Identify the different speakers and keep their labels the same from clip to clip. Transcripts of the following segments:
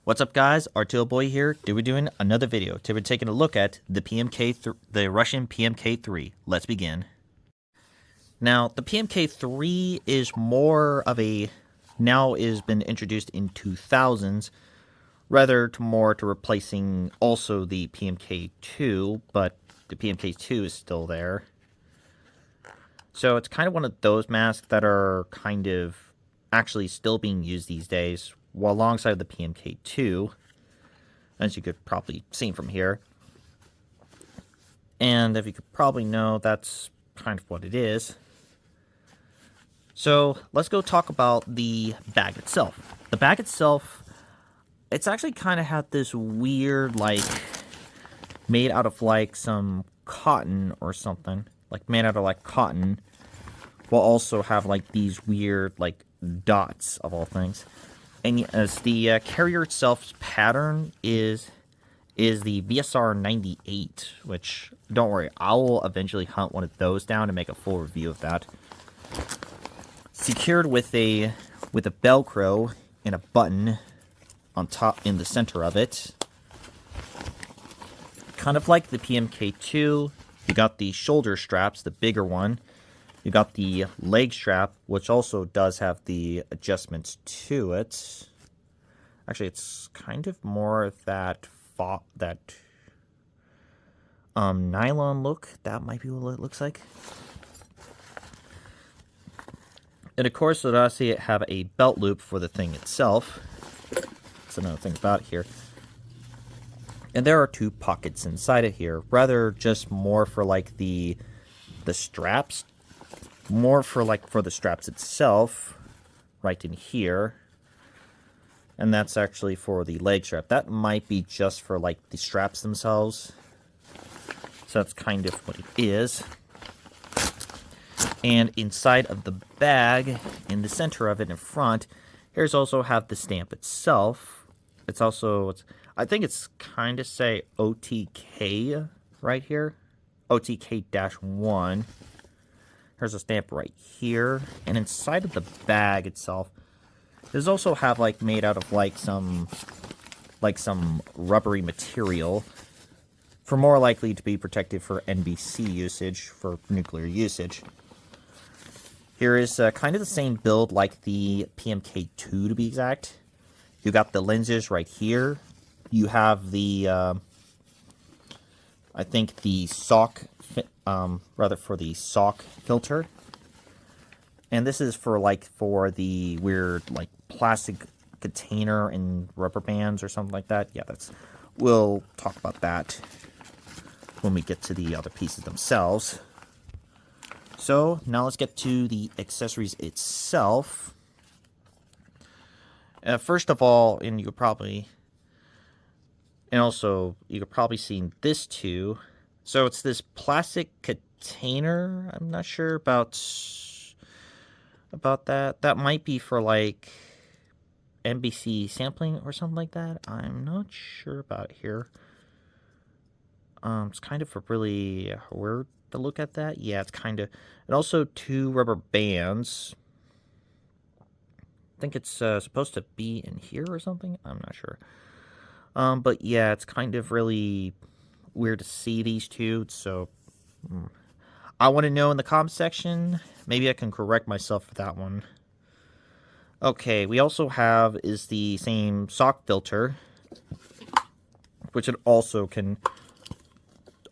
Speaker 1: What's up, guys? Boy here. Today we're doing another video. Today we're taking a look at the Russian PMK-3. Let's begin. Now, the PMK-3 is more of a now is been introduced in 2000s, rather to replacing also the PMK-2, but the PMK-2 is still there. So it's kind of one of those masks that are kind of actually still being used these days, while alongside the PMK-2, as you could probably see from here. And if you could probably know, that's kind of what it is. So let's go talk about the bag itself. The bag itself, it's actually kind of had this weird, like, made out of like some cotton or something. Like made out of like cotton, will also have like these weird like dots of all things. And as the carrier itself's pattern is the VSR 98, which don't worry, I will eventually hunt one of those down and make a full review of that. Secured with a Velcro and a button on top in the center of it. Kind of like the PMK-2, you got the shoulder straps, the bigger one. You got the leg strap, which also does have the adjustments to it. Actually, it's kind of more that nylon look. That might be what it looks like. And of course, it does have a belt loop for the thing itself. That's another thing about it here. And there are two pockets inside it here. Rather, just more for like the straps. More for the straps itself, right in here. And that's actually for the leg strap. That might be just for like the straps themselves. So that's kind of what it is. And inside of the bag, in the center of it in front, here's also have the stamp itself. It's also, I think it's kind of say OTK right here. OTK-1. There's a stamp right here. And inside of the bag itself, there's also have like made out of like some rubbery material for more likely to be protected for NBC usage, for nuclear usage. Here is kind of the same build like the PMK-2 to be exact. You got the lenses right here. You have the, I think the sock, for the sock filter. And this is for the weird like plastic container and rubber bands or something like that. Yeah, we'll talk about that when we get to the other pieces themselves. So now let's get to the accessories itself. First of all, you could probably see this too. So it's this plastic container. I'm not sure about that. That might be for like NBC sampling or something like that. I'm not sure about it here. It's kind of a really weird to look at that. Yeah, it's kind of, and also two rubber bands. I think it's supposed to be in here or something. I'm not sure. But yeah, it's kind of really weird to see these two. So I want to know in the comment section. Maybe I can correct myself for that one. Okay, we also have is the same sock filter, which it also can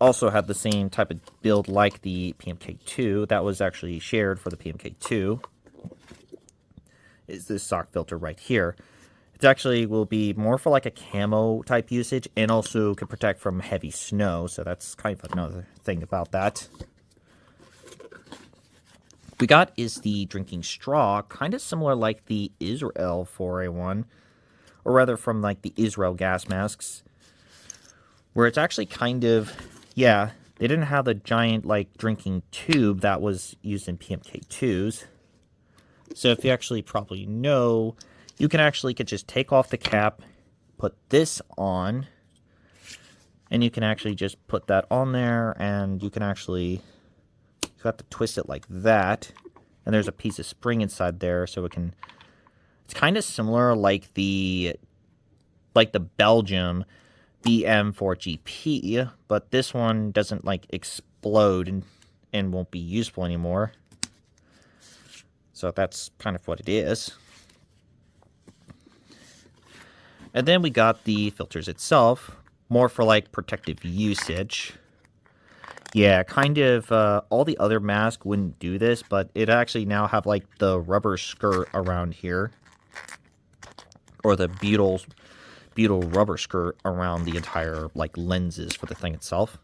Speaker 1: have the same type of build like the PMK-2. That was actually shared for the PMK-2. Is this sock filter right here. It actually will be more for like a camo type usage and also can protect from heavy snow. So that's kind of another thing about that. We got is the drinking straw, kind of similar like the Israel 4A1, or rather from like the Israel gas masks, where it's actually kind of, yeah, they didn't have the giant like drinking tube that was used in PMK-2s. So if you actually probably know, you can actually just take off the cap, put this on, and you can actually just put that on there, and you can actually, you have to twist it like that, and there's a piece of spring inside there, so it's kind of similar like the like the Belgium BM4GP, but this one doesn't like explode and won't be useful anymore. So that's kind of what it is. And then we got the filters itself, more for like protective usage. Yeah, kind of, all the other masks wouldn't do this, but it actually now have like the rubber skirt around here. Or the butyl rubber skirt around the entire like lenses for the thing itself.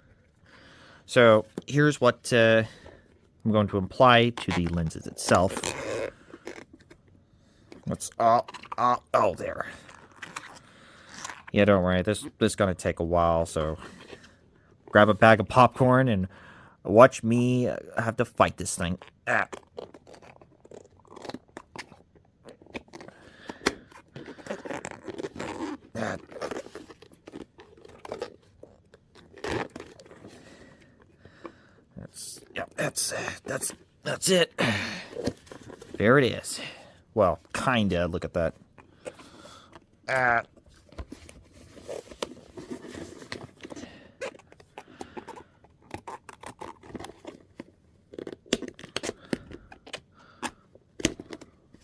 Speaker 1: So here's what I'm going to apply to the lenses itself. Let's oh there. Yeah, don't worry. This is gonna take a while, so grab a bag of popcorn and watch me have to fight this thing. Ah. That's it. There it is. Well, kinda. Look at that.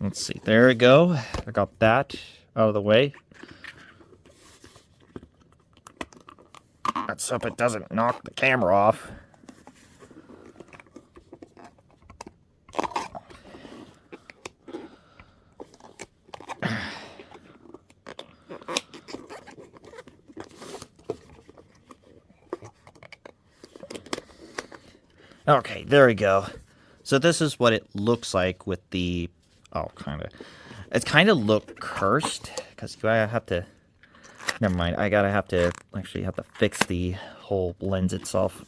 Speaker 1: Let's see. There we go. I got that out of the way. Let's hope it doesn't knock the camera off. Okay, there we go. So this is what it looks like with the... Oh, kind of. It's kind of look cursed, because I have to... Never mind, actually have to fix the whole lens itself.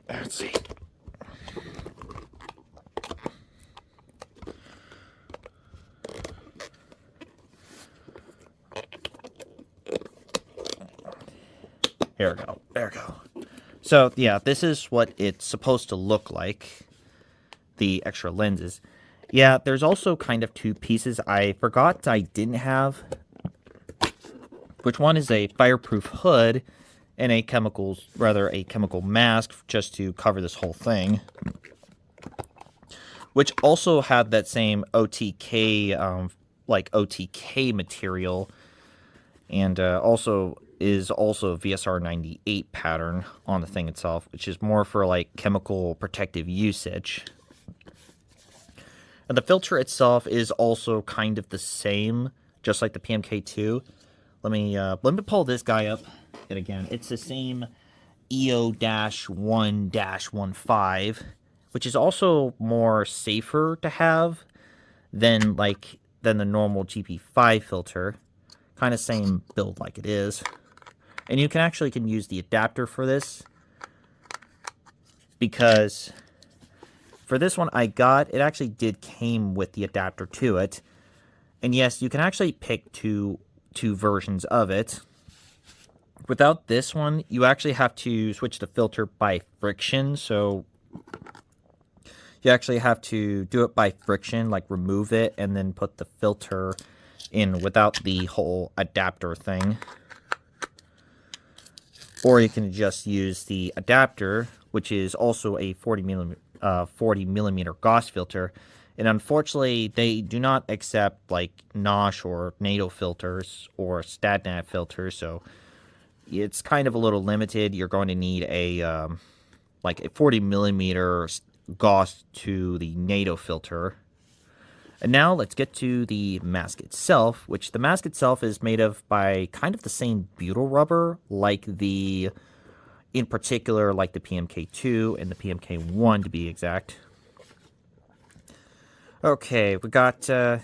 Speaker 1: Let's see. There we go. There we go. So, yeah, this is what it's supposed to look like. The extra lenses. Yeah, there's also kind of two pieces I forgot I didn't have. Which one is a fireproof hood and a chemical mask just to cover this whole thing. Which also had that same OTK, OTK material. And also is also VSR 98 pattern on the thing itself, which is more for like chemical protective usage. And the filter itself is also kind of the same, just like the PMK-2. Let me pull this guy up. And again, it's the same EO-1-15, which is also more safer to have than the normal GP5 filter. Kind of same build like it is. And you can use the adapter for this, because for this one I got, it actually came with the adapter to it. And yes, you can actually pick two versions of it. Without this one, you actually have to switch the filter by friction, so you actually have to do it by friction, like remove it and then put the filter in without the whole adapter thing. Or you can just use the adapter, which is also a 40 millimeter Gauss filter. And unfortunately, they do not accept like NOS or NATO filters or StatNav filters, so it's kind of a little limited. You're going to need a 40 millimeter Gauss to the NATO filter. And now let's get to the mask itself, which the mask itself is made of by kind of the same butyl rubber, in particular like the PMK-2 and the PMK-1 to be exact. Okay, we got, the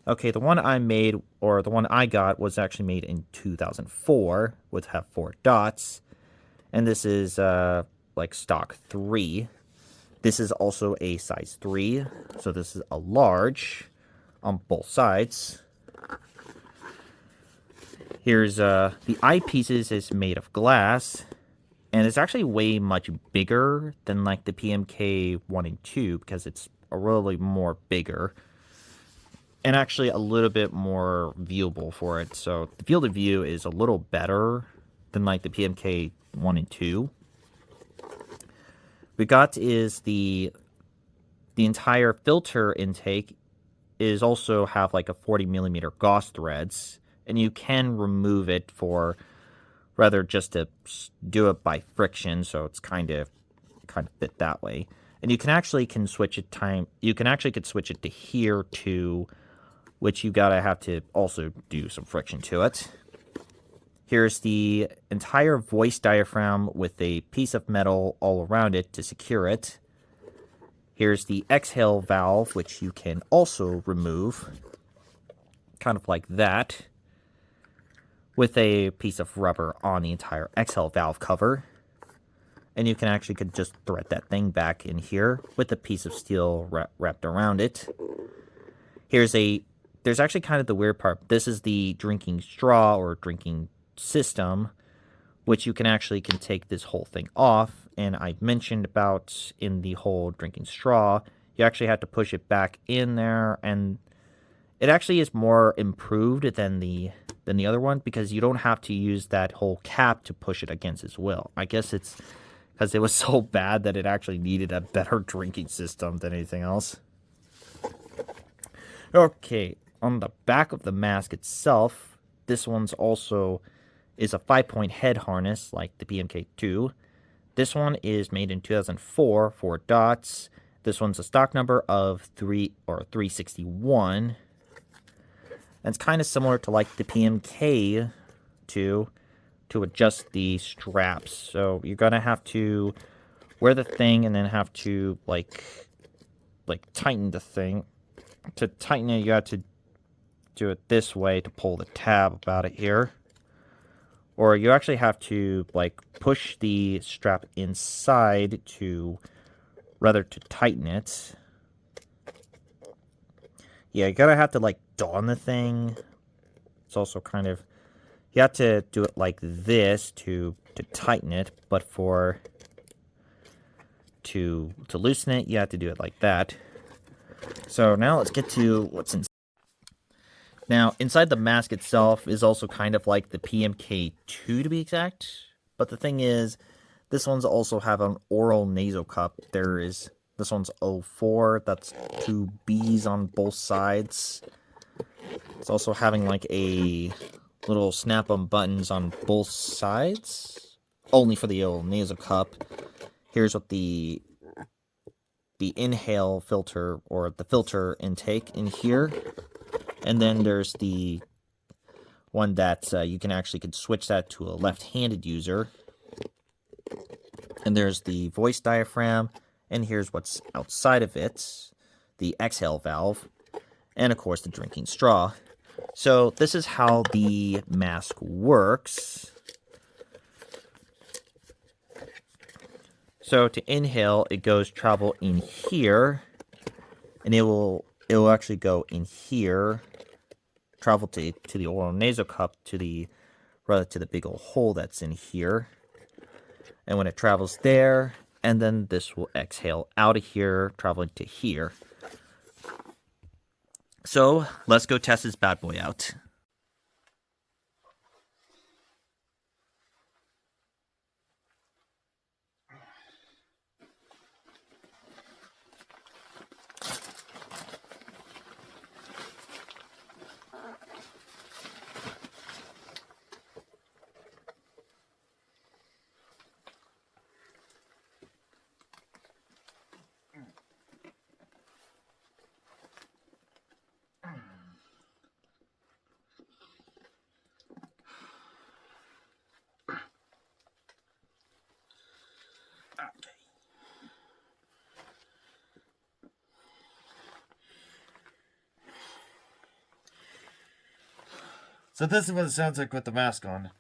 Speaker 1: one I made, or the one I got, was actually made in 2004, would have 4 dots. And this is, stock 3. This is also a size 3, so this is a large on both sides. Here's, the eyepieces is made of glass, and it's actually way much bigger than, the PMK 1 and 2, because it's a really more bigger. and actually a little bit more viewable for it. So the field of view is a little better than like the PMK 1 and 2. We got is the entire filter intake is also have like a 40mm gauze threads, and you can remove it for rather just to do it by friction, so it's kind of fit that way. And you can actually switch it could switch it to here too, which you gotta have to also do some friction to it. Here's the entire voice diaphragm with a piece of metal all around it to secure it. Here's the exhale valve, which you can also remove, kind of like that, with a piece of rubber on the entire exhale valve cover. And you can actually just thread that thing back in here with a piece of steel wrapped around it. There's actually kind of the weird part. This is the drinking straw or drinking system, which you can take this whole thing off. And I mentioned about in the whole drinking straw, you actually have to push it back in there, and it actually is more improved than the other one, because you don't have to use that whole cap to push it against its will. I guess it's because it was so bad that it actually needed a better drinking system than anything else. Okay, on the back of the mask itself, this one's also is a 5-point head harness like the PMK-2. This one is made in 2004, 4 dots. This one's a stock number of 361. And it's kind of similar to like the PMK-2 to adjust the straps. So you're gonna have to wear the thing and then have to like tighten the thing. To tighten it, you have to do it this way to pull the tab about it here. Or you actually have to like push the strap inside to tighten it. Yeah, you gotta have to like don the thing. It's also kind of, you have to do it like this to tighten it, but to loosen it, you have to do it like that. So now let's get to what's inside. Now, inside the mask itself is also kind of like the PMK-2 to be exact, but the thing is, this one's also have an oral nasal cup. This one's 04, that's 2 B's on both sides. It's also having like a little snap-on buttons on both sides, only for the old nasal cup. Here's what the inhale filter, or the filter intake in here. And then there's the one that you can switch that to a left-handed user. And there's the voice diaphragm, and here's what's outside of it, the exhale valve, and of course the drinking straw. So this is how the mask works. So to inhale, it goes travel in here, and it will actually go in here, travel to the oral nasal cup, to the big old hole that's in here. And when it travels there, and then this will exhale out of here, traveling to here. So let's go test this bad boy out.
Speaker 2: So this is what it sounds like with the mask on.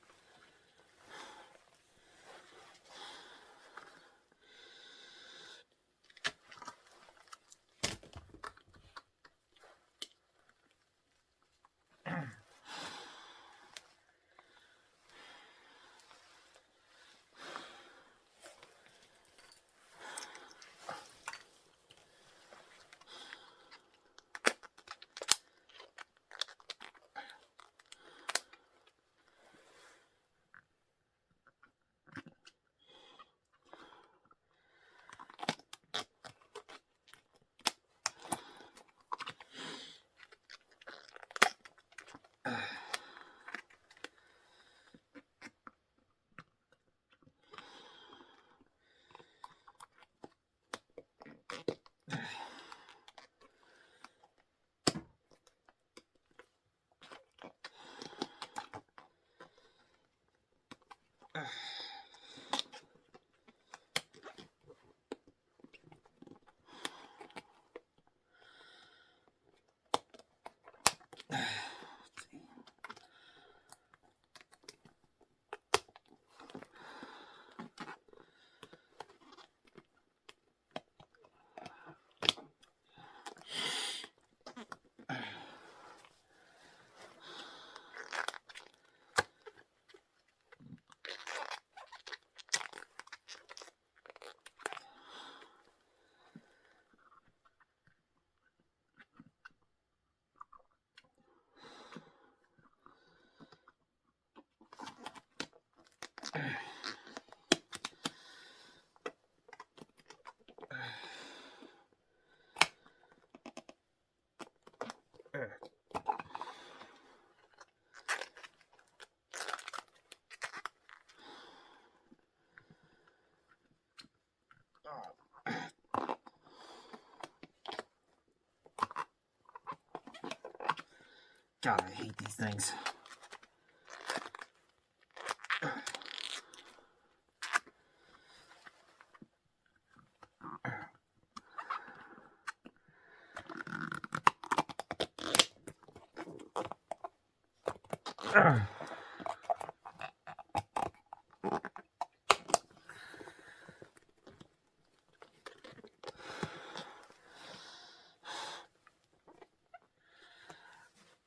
Speaker 2: God, I hate these things.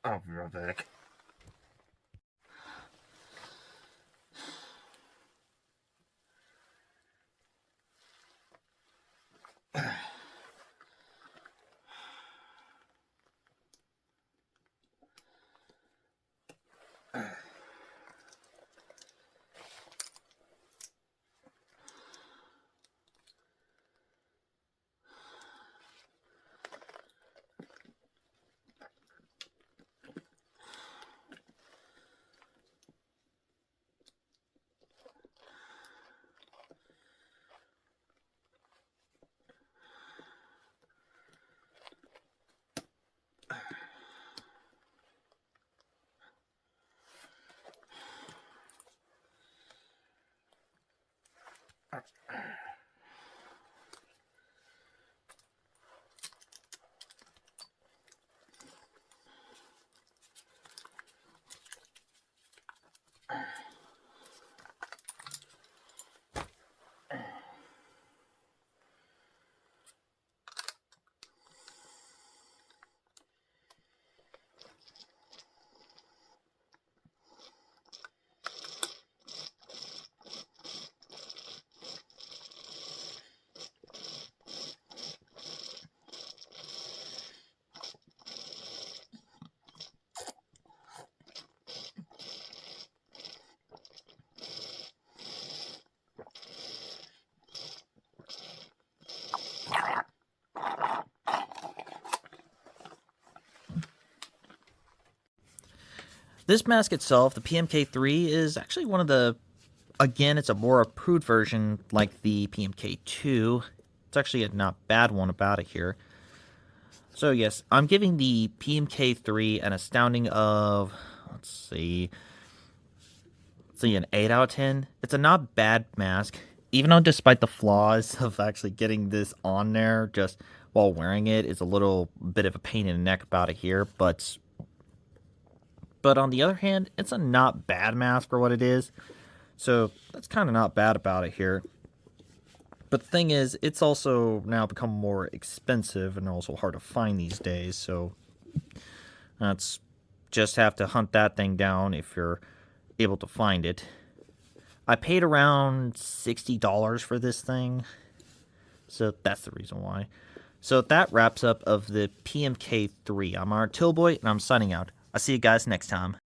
Speaker 2: I'll be right back.
Speaker 1: This mask itself, the PMK-3, is actually one of the, again, it's a more approved version like the PMK-2. It's actually a not bad one about it here. So yes, I'm giving the PMK-3 an astounding of, let's see, an 8 out of 10. It's a not bad mask, even though despite the flaws of actually getting this on there just while wearing it is a little bit of a pain in the neck about it here, but on the other hand, it's a not bad mask for what it is. So that's kind of not bad about it here. But the thing is, it's also now become more expensive and also hard to find these days. So that's just have to hunt that thing down if you're able to find it. I paid around $60 for this thing. So that's the reason why. So that wraps up of the PMK-3. I'm Art Tillboy, and I'm signing out. I'll see you guys next time.